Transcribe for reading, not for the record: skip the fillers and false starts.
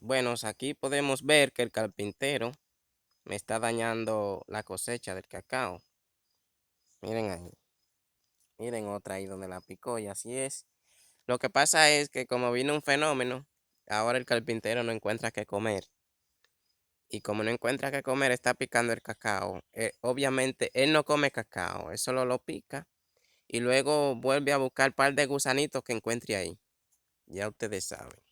Bueno, aquí podemos ver que el carpintero me está dañando la cosecha del cacao. Miren ahí, miren otra ahí donde la picó y así es. Lo que pasa es que como vino un fenómeno, ahora el carpintero no encuentra qué comer. Y como no encuentra qué comer, está picando el cacao. Obviamente, él no come cacao, él solo lo pica y luego vuelve a buscar par de gusanitos que encuentre ahí. Ya ustedes saben.